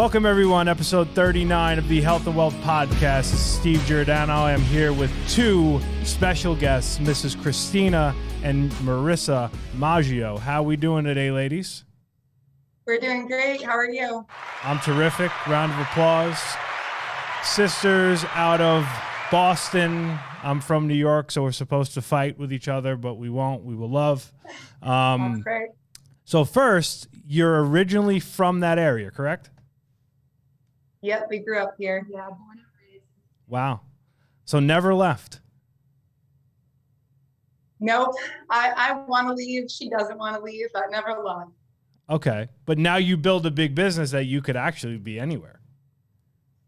Welcome, everyone. Episode 39 of the Health and Wealth Podcast. This is Steve Giordano. I am here with two special guests, Mrs. Christina and Marysa Maggio. How are we doing today, ladies? We're doing great. How are you? I'm terrific. Round of applause. Sisters out of Boston. I'm from New York, so we're supposed to fight with each other, but we won't. We will love. That's great. So first, you're originally from that area, correct? Yep, we grew up here. Yeah, born and raised. Wow. So never left. Nope. I want to leave. She doesn't want to leave. I never left. Okay. But now you build a big business that you could actually be anywhere.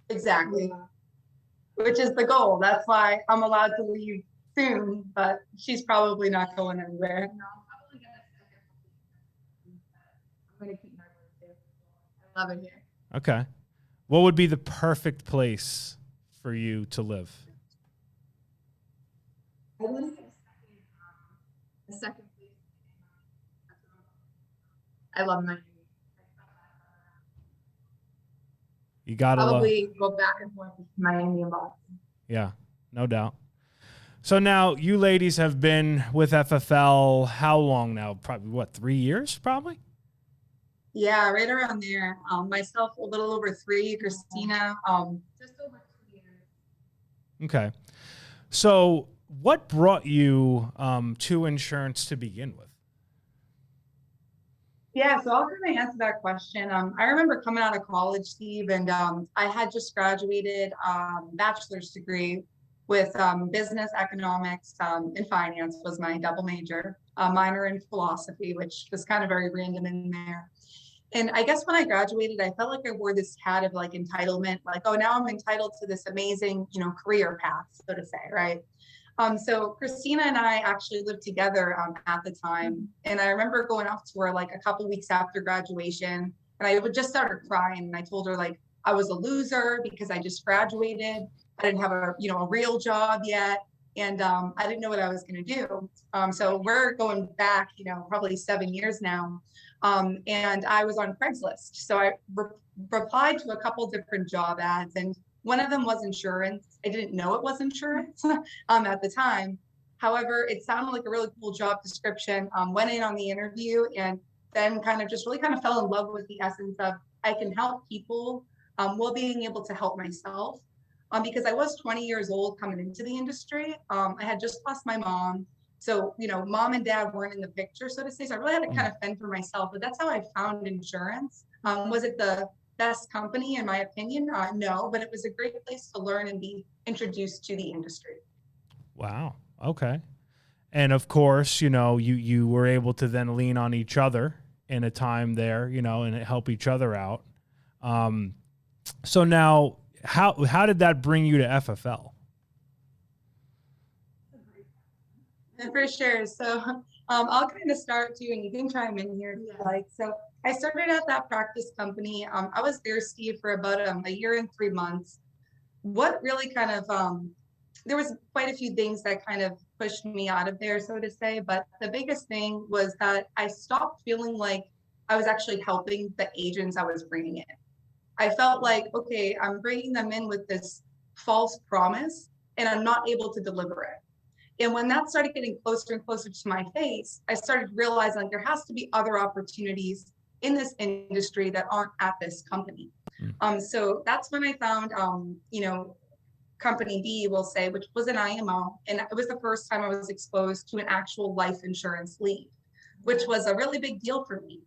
Exactly. Yeah. Which is the goal. That's why I'm allowed to leave soon, but she's probably not going anywhere. No, I'm probably gonna keep my word there. I love it here. Okay. What would be the perfect place for you to live? I want to get a second place. I love Miami. You gotta Probably go back and forth to Miami and Boston. Yeah, no doubt. So now you ladies have been with FFL how long now? Probably what, 3 years probably? Yeah, right around there. Myself, a little over 3. Christina, Just over 2 years. Okay. So what brought you to insurance to begin with? yeah, so I'll kind of answer that question. I remember coming out of college, Steve, and I had just graduated bachelor's degree with business economics and finance was my double major, minor in philosophy, which was kind of very random in there. And I guess when I graduated, I felt like I wore this hat of like entitlement, like, oh, now I'm entitled to this amazing, career path, so to say, right? So Christina and I actually lived together at the time. And I remember going off to her like a couple weeks after graduation, and I would just started crying. And I told her like I was a loser because I just graduated. I didn't have a real job yet. And I didn't know what I was going to do. So we're going back, probably 7 years now. And I was on Craigslist. So I replied to a couple different job ads, and one of them was insurance. I didn't know it was insurance at the time. However, it sounded like a really cool job description. Went in on the interview and then kind of fell in love with the essence of I can help people while being able to help myself. Because I was 20 years old coming into the industry. I had just lost my mom. So, mom and dad weren't in the picture, so to say. So I really had to kind of fend for myself. But that's how I found insurance. Was it the best company, in my opinion? No, but it was a great place to learn and be introduced to the industry. Wow. Okay. And of course, you were able to then lean on each other in a time there, and help each other out. So now, how did that bring you to FFL? For sure. So I'll kind of start too, and you can chime in here if you like. So I started at that practice company. I was there, Steve, for about a year and 3 months. What really kind of, there was quite a few things that kind of pushed me out of there, so to say. But the biggest thing was that I stopped feeling like I was actually helping the agents I was bringing in. I felt like, okay, I'm bringing them in with this false promise and I'm not able to deliver it. And when that started getting closer and closer to my face, I started realizing like there has to be other opportunities in this industry that aren't at this company. So that's when I found, Company B, we'll say, which was an IMO. And it was the first time I was exposed to an actual life insurance lead, which was a really big deal for me.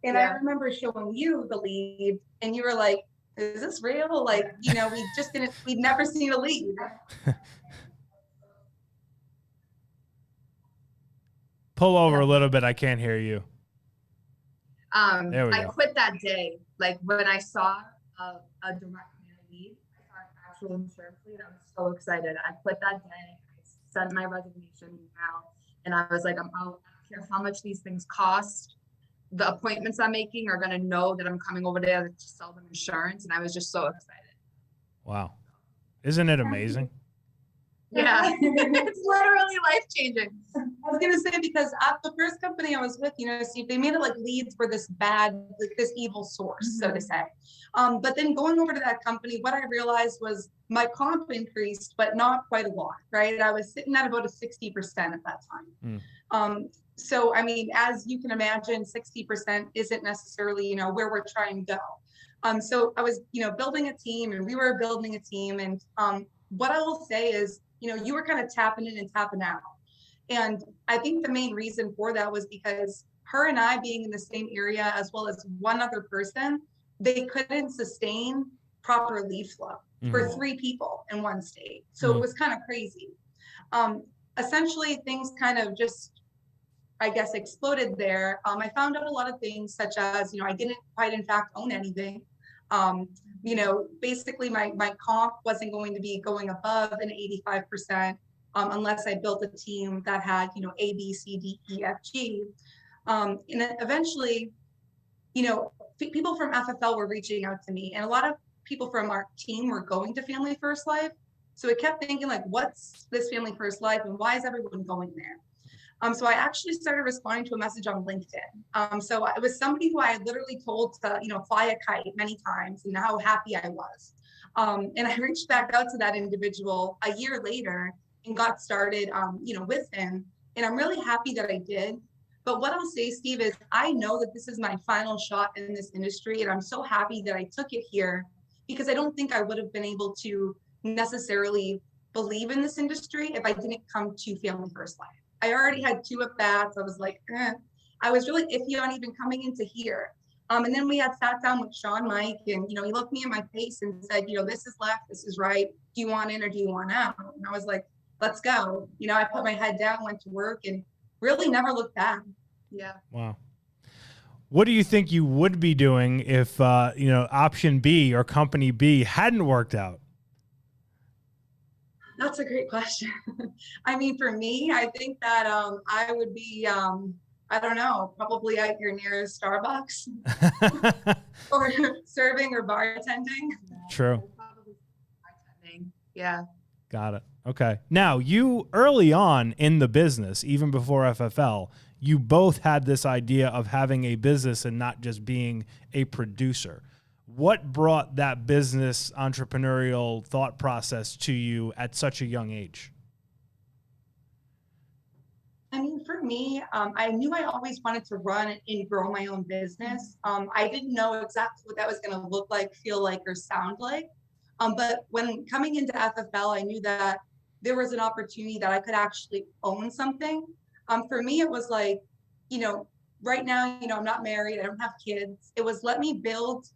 And I remember showing you the lead and you were like, is this real? Like, we'd never seen a lead. Pull over a little bit. I can't hear you. There we I go. quit that day. Like when I saw a direct mail lead, I saw an actual insurance lead. I was so excited. I quit that day. I sent my resignation email and I was like, I don't care how much these things cost. The appointments I'm making are going to know that I'm coming over there to sell them insurance. And I was just so excited. Wow. Isn't it amazing? Yeah. It's literally life-changing. was gonna say, because at the first company I was with, Steve, they made it like leads were this bad, like this evil source, so to say. But then going over to that company, what I realized was my comp increased, but not quite a lot, right? I was sitting at about a 60% at that time. So, I mean, as you can imagine, 60% isn't necessarily, where we're trying to go. So I was, building a team, and we were building a team. And what I will say is, you were kind of tapping in and tapping out. And I think the main reason for that was because her and I being in the same area, as well as one other person, they couldn't sustain proper lead flow for 3 people in one state. So it was kind of crazy. Essentially, things kind of just, I guess, exploded there. I found out a lot of things, such as, I didn't quite in fact own anything. Basically my comp wasn't going to be going above an 85%. Unless I built a team that had, A, B, C, D, E, F, G. And then eventually, people from FFL were reaching out to me, and a lot of people from our team were going to Family First Life. So I kept thinking, like, what's this Family First Life, and why is everyone going there? So I actually started responding to a message on LinkedIn. So it was somebody who I had literally told to, fly a kite many times, and how happy I was. And I reached back out to that individual a year later and got started, with him. And I'm really happy that I did. But what I'll say, Steve, is I know that this is my final shot in this industry. And I'm so happy that I took it here, because I don't think I would have been able to necessarily believe in this industry if I didn't come to Family First Life. I already had 2 at-bats. I was like, I was really iffy on even coming into here. And then we had sat down with Sean Mike, and, he looked me in my face and said, this is left, this is right. Do you want in or do you want out? And I was like, let's go. I put my head down, went to work, and really never looked back. Yeah. Wow. What do you think you would be doing if, option B or company B hadn't worked out? That's a great question. I mean, for me, I think that I would be, I don't know, probably at your nearest Starbucks or serving or bartending. True. Probably bartending. Yeah. Got it. Okay. Now, you early on in the business, even before FFL, you both had this idea of having a business and not just being a producer. What brought that business entrepreneurial thought process to you at such a young age? I mean, for me, I knew I always wanted to run and grow my own business. I didn't know exactly what that was going to look like, feel like, or sound like. But when coming into FFL, I knew that there was an opportunity that I could actually own something. For me, it was like, right now, I'm not married, I don't have kids. It was, let me build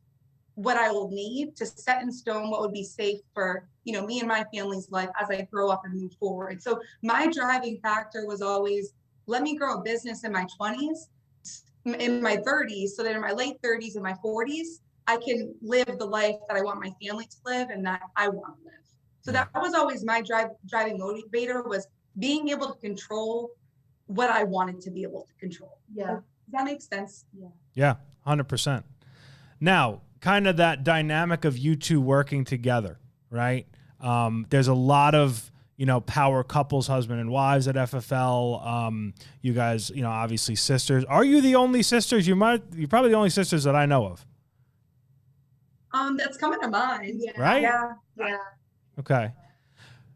what I will need to set in stone what would be safe for, me and my family's life as I grow up and move forward. So my driving factor was always, let me grow a business in my 20s, in my 30s, so that in my late 30s and my 40s, I can live the life that I want my family to live and that I want to live. So that was always my driving motivator, was being able to control what I wanted to be able to control. Yeah. Does that make sense? Yeah, 100%. Now, kind of that dynamic of you two working together, right? There's a lot of, power couples, husband and wives at FFL. You guys, obviously sisters. Are you the only sisters? You're probably the only sisters that I know of. That's coming to mind. Yeah. Right? Yeah. Okay.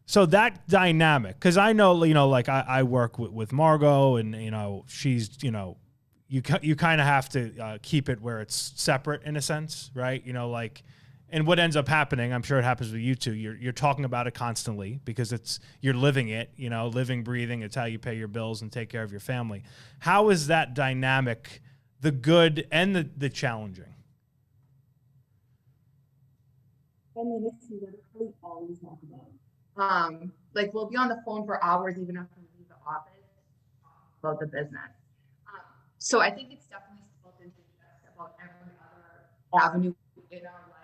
So that dynamic, because I know, like I work with Margot, and, she's, you kind of have to keep it where it's separate in a sense, right? And what ends up happening, I'm sure it happens with you two, you're talking about it constantly because you're living it, living, breathing. It's how you pay your bills and take care of your family. How is that dynamic, the good and the challenging? I mean, it's literally all we talk about. Like, we'll be on the phone for hours even after we leave the office about the business. So I think it's definitely spoken to just about every other avenue in our life.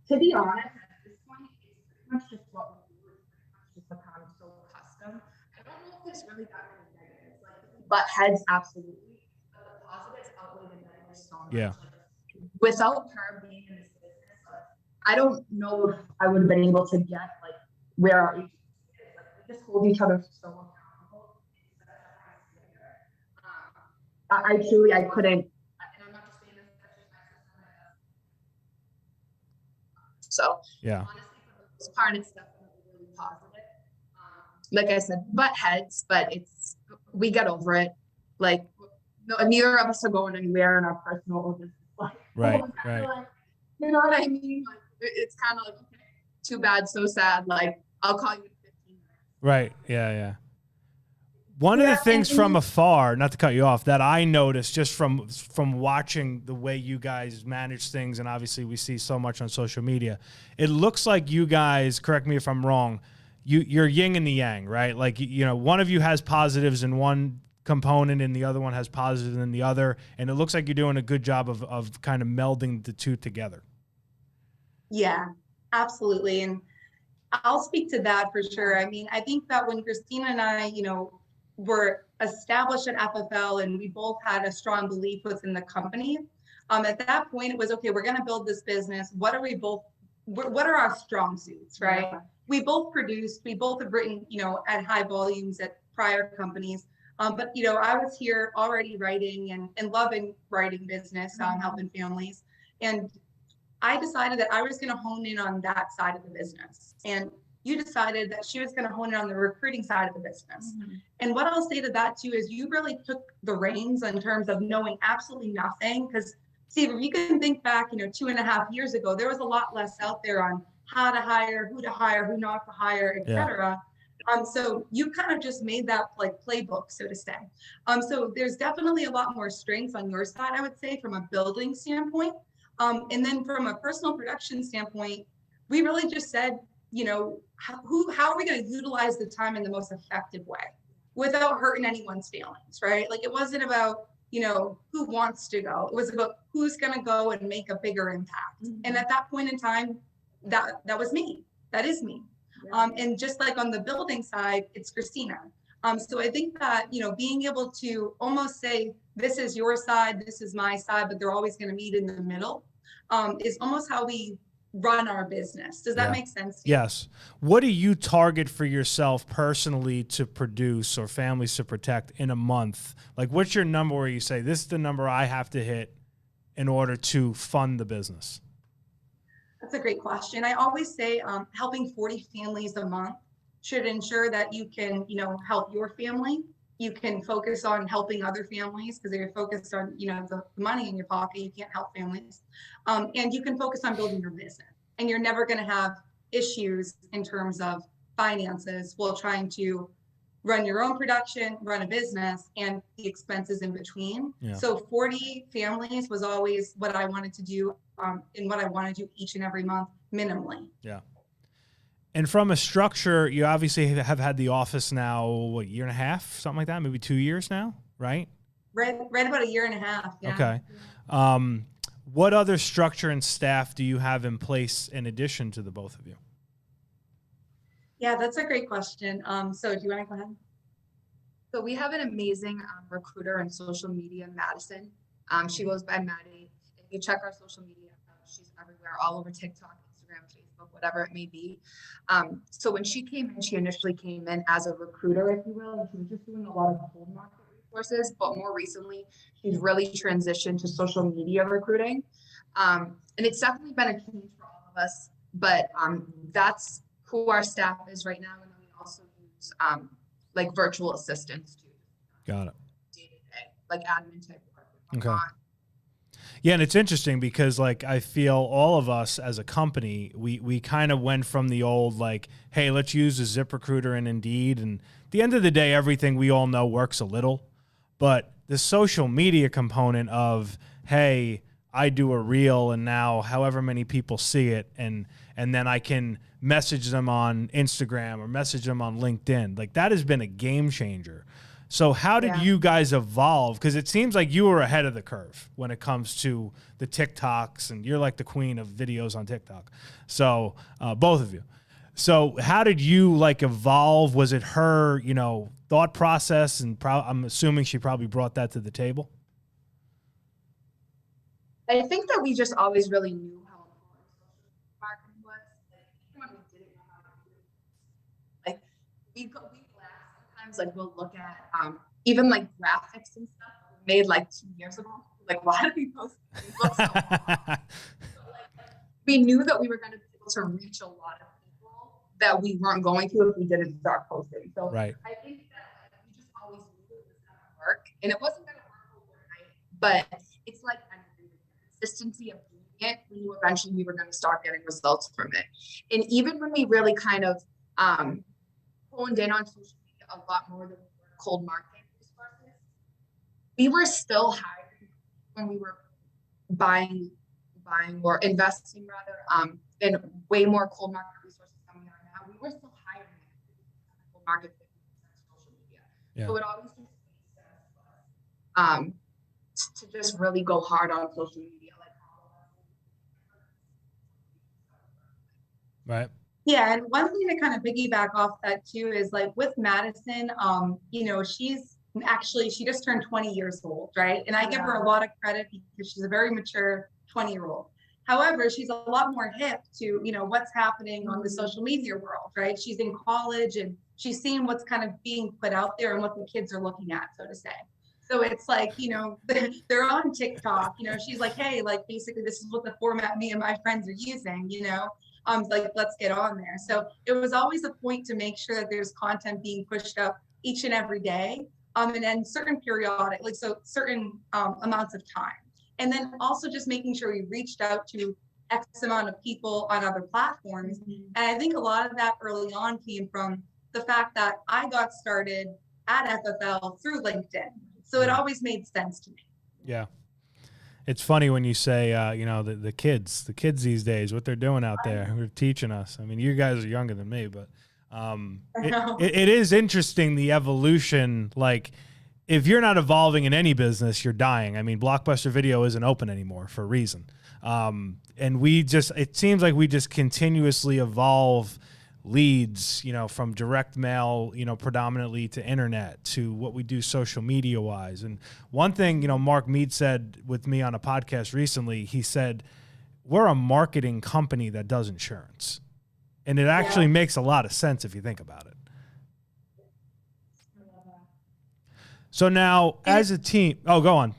To be honest, at this point, it's pretty much just what we do. It's pretty much just become so accustomed. I don't know if there's really that many negatives. Like, butt heads, absolutely. But the positives outweigh the negatives so much. Yeah. Without her being in this business, I don't know if I would have been able to get like where our agency is. Like, just hold each other so accountable. I truly, I couldn't, and I'm not just saying this, that's just my sister. So Yeah. honestly, for the most part, it's definitely really positive. Like I said, butt heads, but we get over it. Like, no, neither of us are going anywhere in our personal business life. Right. Like, you know what I mean? Like, it's kind of like, okay, too bad, so sad. Like, I'll call you in 15 minutes. Right. Yeah. One of the things from afar, not to cut you off, that I noticed just from watching the way you guys manage things, and obviously we see so much on social media, it looks like you guys, correct me if I'm wrong, you're yin and the yang, right? Like, one of you has positives in one component and the other one has positives in the other, and it looks like you're doing a good job of kind of melding the two together. Yeah, absolutely. And I'll speak to that for sure. I mean, I think that when Christina and I, were established at FFL and we both had a strong belief within the company, at that point it was, okay, we're going to build this business. What are our strong suits, right? Yeah. We both produced, we both have written, at high volumes at prior companies. But, I was here already writing and loving writing business, helping families. And I decided that I was going to hone in on that side of the business. And you decided that she was going to hone in on the recruiting side of the business. Mm-hmm. And what I'll say to that too is you really took the reins in terms of knowing absolutely nothing. Because Steve, if you can think back, 2.5 years ago, there was a lot less out there on how to hire, who not to hire, et cetera. So you kind of just made that like playbook, so to say. So there's definitely a lot more strengths on your side, I would say, from a building standpoint. And then from a personal production standpoint, we really just said, how are we going to utilize the time in the most effective way without hurting anyone's feelings, right? Like it wasn't about, who wants to go. It was about who's going to go and make a bigger impact. Mm-hmm. And at that point in time, that was me. That is me. Yeah. And just like on the building side, it's Christina. So I think that, being able to almost say, this is your side, this is my side, but they're always going to meet in the middle, is almost how we run our business. Does that make sense to you? Yes. What do you target for yourself personally to produce or families to protect in a month? Like, what's your number where you say, this is the number I have to hit in order to fund the business? That's a great question. I always say helping 40 families a month should ensure that you can, help your family. You can focus on helping other families because if you're focused on, the money in your pocket, you can't help families. And you can focus on building your business. And you're never going to have issues in terms of finances while trying to run your own production, run a business, and the expenses in between. Yeah. So 40 families was always what I wanted to do and what I want to do each and every month minimally. Yeah. And from a structure, you obviously have had the office now, what, year and a half, something like that, maybe 2 years now, right? Right about a year and a half. Yeah. Okay. What other structure and staff do you have in place in addition to the both of you? Yeah, that's a great question. So do you want to go ahead? So we have an amazing recruiter on social media, Madison. She goes by Maddie. If you check our social media, she's everywhere, all over TikTok, Instagram, Facebook, whatever it may be. So when she came in, she initially came in as a recruiter, if you will, and she was just doing a lot of cold market resources. But more recently, she's really transitioned to social media recruiting. And it's definitely been a change for all of us. But that's who our staff is right now. And then we also use like virtual assistants too. Got it. Day-to-day, like admin type work. Okay. Yeah, and it's interesting because like I feel all of us as a company, we kind of went from the old like, hey, let's use a ZipRecruiter and Indeed, and at the end of the day, everything we all know works a little, but the social media component of, hey, I do a reel and now however many people see it, and then I can message them on Instagram or message them on LinkedIn, like that has been a game changer. So how did you guys evolve? Because it seems like you were ahead of the curve when it comes to the TikToks, and you're like the queen of videos on TikTok. So both of you. So how did you like evolve? Was it her, thought process? And I'm assuming she probably brought that to the table. I think that we just always really knew how important marketing was. Like, even when we didn't know how to do it, like we laugh sometimes, like we'll look at even like graphics and stuff made like 2 years ago. Like, why did we post these? Look so like, we knew that we were going to be able to reach a lot of people that we weren't going to if we didn't start posting. So right. I think that like, we just always knew it was going to work, and it wasn't going to work overnight, but it's like the consistency of doing it. We knew eventually we were going to start getting results from it. And even when we really kind of honed in on social media a lot more than we were cold marketing resources, we were still hiring when we were buying or investing rather in way more cold market resources than we are now. We were still hiring cold market 50% social media. Yeah. So it always just makes sense to just really go hard on social media. Right. Yeah, and one thing to kind of piggyback off that too is like with Madison, you know, she just turned 20 years old, right? And I give her a lot of credit because she's a very mature 20-year-old. However, she's a lot more hip to, you know, what's happening on the social media world, right? She's in college and she's seeing what's kind of being put out there and what the kids are looking at, so to say. So it's like, you know, they're on TikTok, you know, she's like, hey, like basically this is what the format me and my friends are using, you know? Like, let's get on there. So it was always a point to make sure that there's content being pushed up each and every day. And then certain periodic, like so certain amounts of time. And then also just making sure we reached out to X amount of people on other platforms. Mm-hmm. And I think a lot of that early on came from the fact that I got started at FFL through LinkedIn. So it always made sense to me. Yeah. It's funny when you say, you know, the kids these days, what they're doing out there, they're teaching us. I mean, you guys are younger than me, but it is interesting, the evolution. Like, if you're not evolving in any business, you're dying. I mean, Blockbuster Video isn't open anymore for a reason. And it seems like we just continuously evolve leads, you know, from direct mail, you know, predominantly to internet to what we do social media wise. And one thing, you know, Mark Mead said with me on a podcast recently, he said, we're a marketing company that does insurance. And it actually makes a lot of sense if you think about it. So now as a team, go on.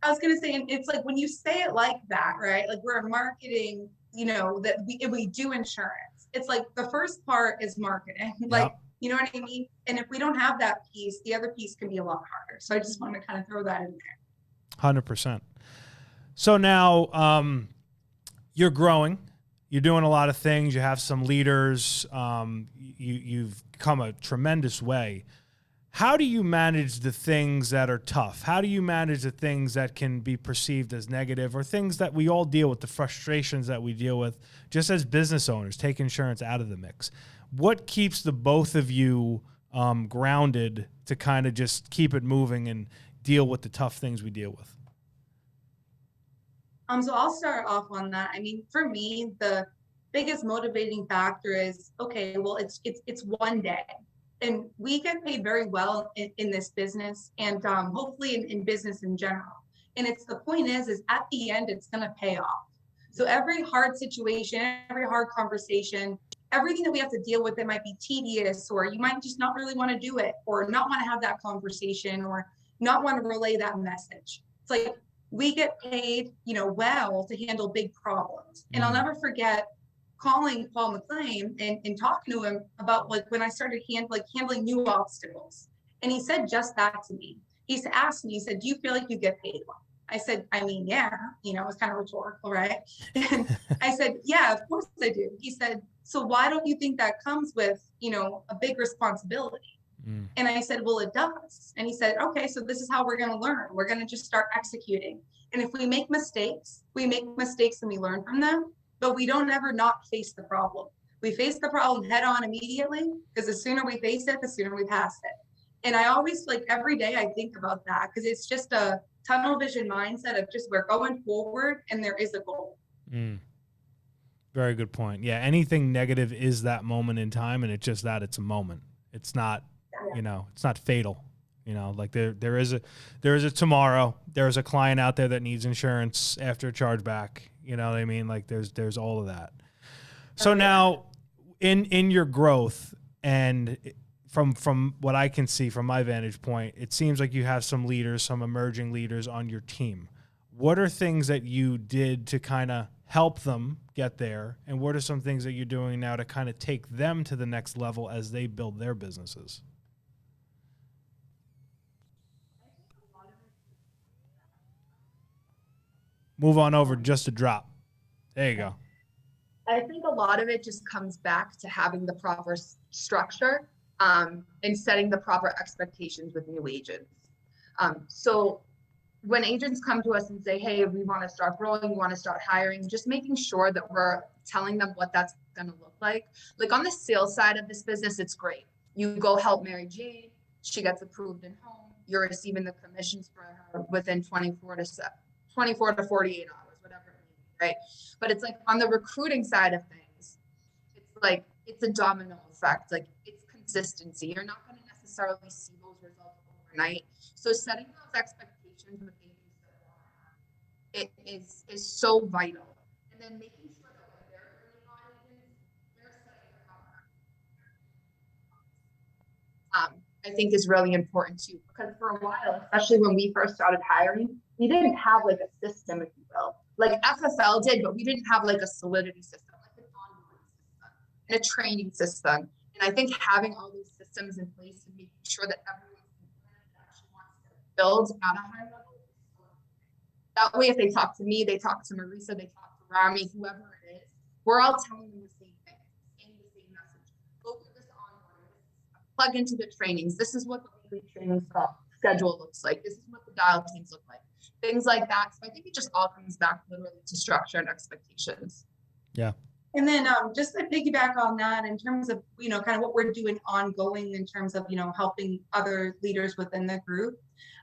I was going to say, and it's like when you say it like that, right? Like we're a marketing, you know, that we do insurance. It's like the first part is marketing, like, you know what I mean? And if we don't have that piece, the other piece can be a lot harder. So I just want to kind of throw that in there. 100%. So now you're growing, you're doing a lot of things. You have some leaders. You've come a tremendous way. How do you manage the things that are tough? How do you manage the things that can be perceived as negative or things that we all deal with, the frustrations that we deal with just as business owners, take insurance out of the mix? What keeps the both of you grounded to kind of just keep it moving and deal with the tough things we deal with? So I'll start off on that. I mean, for me, the biggest motivating factor is, okay, well, it's one day. And we get paid very well in this business and hopefully in business in general. And it's the point is at the end, it's going to pay off. So every hard situation, every hard conversation, everything that we have to deal with that might be tedious, or you might just not really want to do it or not want to have that conversation or not want to relay that message. It's like we get paid, you know, well to handle big problems. And I'll never forget calling Paul McLean and talking to him about like when I started handling new obstacles. And he said just that to me. He asked me, he said, do you feel like you get paid well? I said, I mean, yeah, you know, it was kind of rhetorical, right? And I said, yeah, of course I do. He said, so why don't you think that comes with, you know, a big responsibility? And I said, well, it does. And he said, okay, so this is how we're going to learn. We're going to just start executing. And if we make mistakes and we learn from them. But we don't ever not face the problem. We face the problem head on immediately because the sooner we face it, the sooner we pass it. And I always like every day I think about that because it's just a tunnel vision mindset of just we're going forward and there is a goal. Very good point. Yeah. Anything negative is that moment in time. And it's just that it's a moment. It's not, you know, it's not fatal. You know, like there is a tomorrow. There's a client out there that needs insurance after a chargeback. You know what I mean? Like there's all of that. So now in your growth and from what I can see from my vantage point, it seems like you have some leaders, some emerging leaders on your team. What are things that you did to kind of help them get there? And what are some things that you're doing now to kind of take them to the next level as they build their businesses? Move on over just a drop. There you go. I think a lot of it just comes back to having the proper structure and setting the proper expectations with new agents. So when agents come to us and say, hey, we want to start growing, we want to start hiring, just making sure that we're telling them what that's going to look like. Like on the sales side of this business, it's great. You go help Mary Jane, she gets approved in home, you're receiving the commissions for her within 24 to 48 hours, whatever it may be, right? But it's like on the recruiting side of things, it's like, it's a domino effect. Like it's consistency. You're not going to necessarily see those results overnight. So setting those expectations with agents it is so vital. And then making sure that when they're bringing on agents, they're setting them up. I think is really important too, because for a while, especially when we first started hiring, we didn't have like a system, if you will. Like FFL did, but we didn't have like a Solidity system, like an onboarding system and a training system. And I think having all those systems in place and making sure that everyone's actually wants to build at a high level. That way, if they talk to me, they talk to Marysa, they talk to Rami, whoever it is, we're all telling them the same thing, saying the same message. Go through this onboarding, plug into the trainings. This is what the weekly training schedule looks like. This is what the dial teams look like. Things like that. So I think it just all comes back literally to structure and expectations. Yeah. And then just to piggyback on that, in terms of, kind of what we're doing ongoing in terms of, helping other leaders within the group,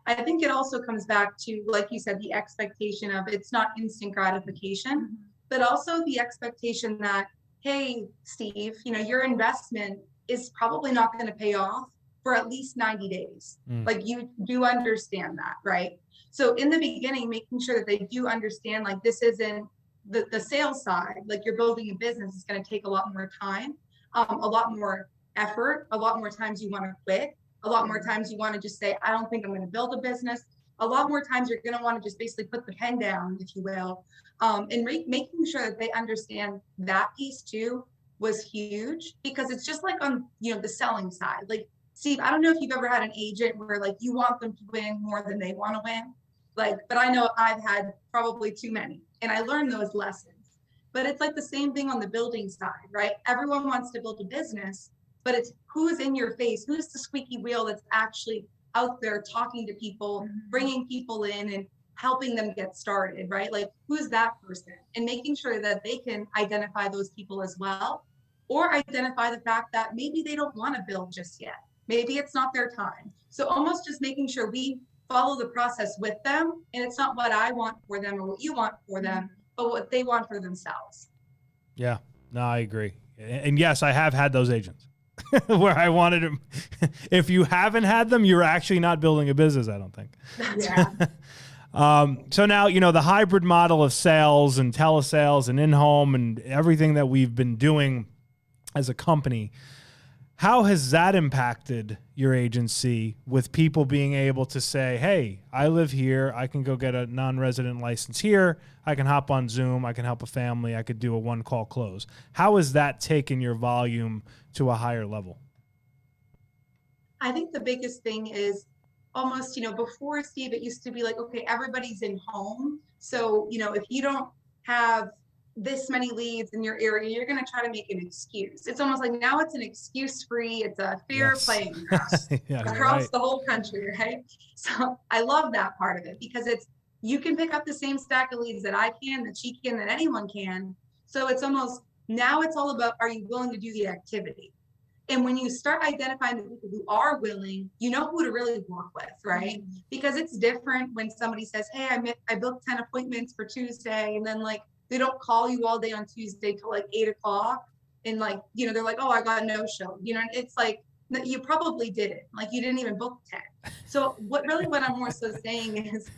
I think it also comes back to, like you said, the expectation of it's not instant gratification, but also the expectation that, hey, Steve, your investment is probably not going to pay off for at least 90 days. Like you do understand that, right? So in the beginning, making sure that they do understand, like this isn't the sales side, like you're building a business is going to take a lot more time, a lot more effort, a lot more times you want to quit, a lot more times you want to just say, I don't think I'm going to build a business. A lot more times you're going to want to just basically put the pen down, if you will, and making sure that they understand that piece too was huge, because it's just like on, the selling side. Like, Steve, I don't know if you've ever had an agent where like you want them to win more than they want to win. Like, but I know I've had probably too many, and I learned those lessons. But it's like the same thing on the building side, right? Everyone wants to build a business, but it's who's in your face, who's the squeaky wheel that's actually out there talking to people, bringing people in and helping them get started, right? Like, who's that person? And making sure that they can identify those people as well, or identify the fact that maybe they don't want to build just yet. Maybe it's not their time. So almost just making sure we follow the process with them, and it's not what I want for them or what you want for them, but what they want for themselves. Yeah, no, I agree. And yes, I have had those agents where I wanted them. If you haven't had them, you're actually not building a business, I don't think. Yeah. So now, the hybrid model of sales and telesales and in-home and everything that we've been doing as a company, how has that impacted your agency with people being able to say, hey, I live here, I can go get a non-resident license here, I can hop on Zoom, I can help a family, I could do a one-call close. How has that taken your volume to a higher level? I think the biggest thing is almost, before, Steve, it used to be like, okay, everybody's in home. So, if you don't have this many leads in your area, you're going to try to make an excuse. It's almost like now it's an excuse-free, it's a fair playing ground across the whole country, right? So I love that part of it, because it's, you can pick up the same stack of leads that I can, that she can, that anyone can. So it's almost, now it's all about, are you willing to do the activity? And when you start identifying the people who are willing, you know who to really work with, right? Because it's different when somebody says, hey, I booked 10 appointments for Tuesday, and then like, they don't call you all day on Tuesday till like 8 o'clock. And like, they're like, oh, I got a no-show. It's like, you probably didn't. Like, you didn't even book 10. So what I'm more so saying is,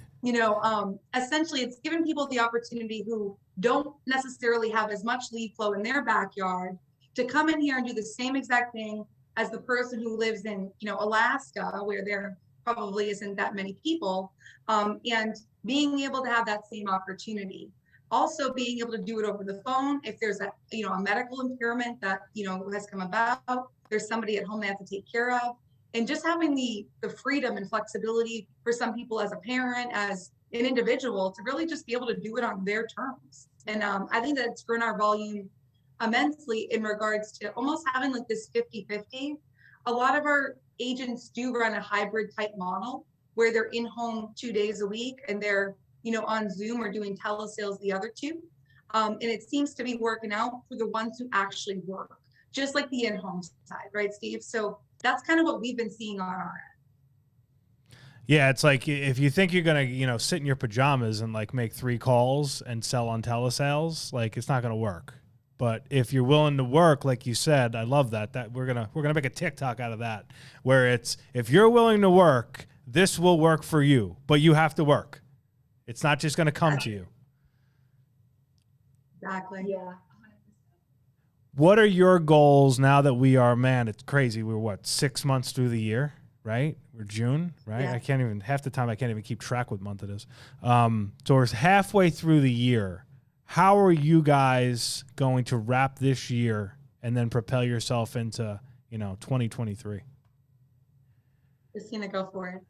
essentially it's giving people the opportunity who don't necessarily have as much lead flow in their backyard to come in here and do the same exact thing as the person who lives in, Alaska, where there probably isn't that many people, and being able to have that same opportunity. Also being able to do it over the phone. If there's a medical impairment that, has come about, there's somebody at home they have to take care of. And just having the freedom and flexibility for some people as a parent, as an individual, to really just be able to do it on their terms. And I think that it's grown our volume immensely in regards to almost having like this 50-50. A lot of our agents do run a hybrid type model where they're in home 2 days a week and they're, on Zoom or doing telesales the other 2. And it seems to be working out for the ones who actually work, just like the in-home side, right, Steve? So that's kind of what we've been seeing on our end. Yeah, it's like if you think you're gonna, sit in your pajamas and like make 3 calls and sell on telesales, like it's not gonna work. But if you're willing to work, like you said, I love that. That we're gonna make a TikTok out of that, where it's if you're willing to work, this will work for you, but you have to work. It's not just gonna come to you. Exactly. Yeah. What are your goals now that we are, man, it's crazy. We're 6 months through the year, right? We're June, right? Yeah. Half the time I can't even keep track what month it is. So we're halfway through the year. How are you guys going to wrap this year and then propel yourself into, 2023? Christina, go for it.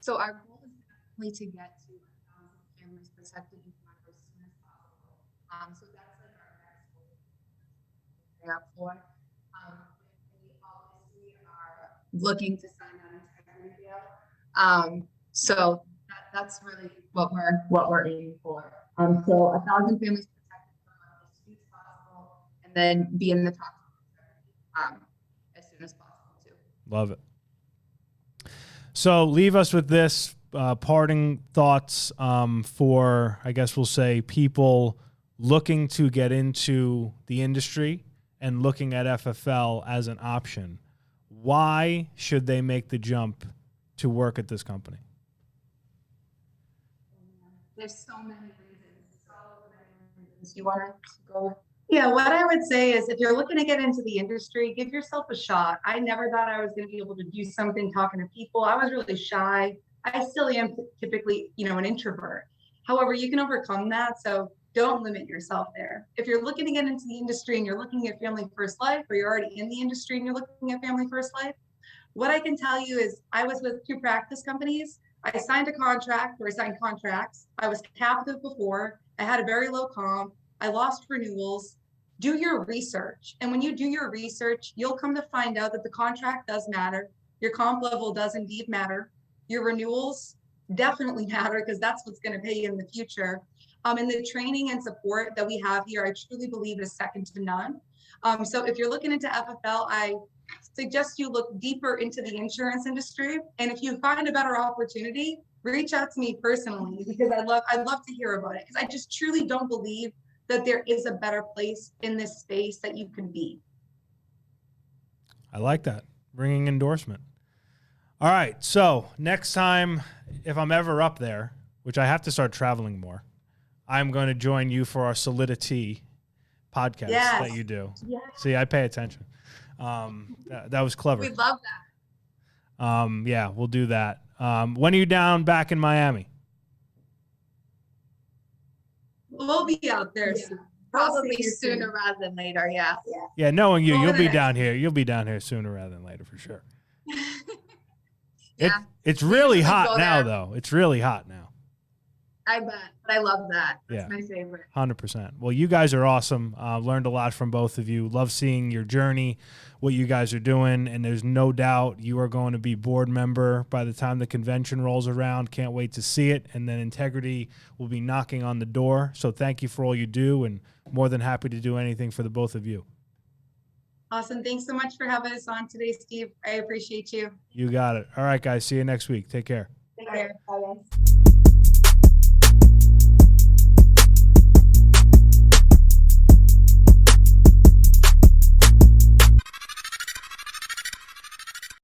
So our goal is definitely to get to 1,000 families protected in Maggio as soon as possible. So that's like our next goal. For. We obviously are looking to sign an integrity deal. So that's really what we're aiming for. So 1,000 families protected as soon as possible, and then be in the top as soon as possible too. Love it. So leave us with this parting thoughts for, I guess we'll say, people looking to get into the industry and looking at FFL as an option. Why should they make the jump to work at this company? There's so many reasons. You want to go? Yeah, what I would say is if you're looking to get into the industry, give yourself a shot. I never thought I was going to be able to do something talking to people. I was really shy. I still am typically, an introvert. However, you can overcome that. So don't limit yourself there. If you're looking to get into the industry and you're looking at Family First Life, or you're already in the industry and you're looking at Family First Life, what I can tell you is I was with 2 practice companies. I signed a contract, or I signed contracts. I was captive before. I had a very low comp. I lost renewals. Do your research. And when you do your research, you'll come to find out that the contract does matter. Your comp level does indeed matter. Your renewals definitely matter, because that's what's going to pay you in the future. And the training and support that we have here, I truly believe is second to none. So if you're looking into FFL, I suggest you look deeper into the insurance industry. And if you find a better opportunity, reach out to me personally, because I'd love to hear about it. Because I just truly don't believe that there is a better place in this space that you can be. I like that. Ringing endorsement. All right. So next time, if I'm ever up there, which I have to start traveling more, I'm going to join you for our Solidity podcast that you do. Yes. See, I pay attention. That was clever. We love that. Yeah, we'll do that. When are you down back in Miami? We'll be out there soon. Probably sooner rather than later. Yeah. Yeah, knowing you, you'll be down here. You'll be down here sooner rather than later for sure. Yeah. It's really hot now, though. It's really hot now. I bet. But I love that. That's Yeah. my favorite. 100%. Well, you guys are awesome. Learned a lot from both of you. Love seeing your journey, what you guys are doing, and there's no doubt you are going to be board member by the time the convention rolls around. Can't wait to see it. And then Integrity will be knocking on the door. So thank you for all you do, and more than happy to do anything for the both of you. Awesome. Thanks so much for having us on today, Steve. I appreciate you. You got it. All right, guys. See you next week. Take care. Take care. Bye, guys.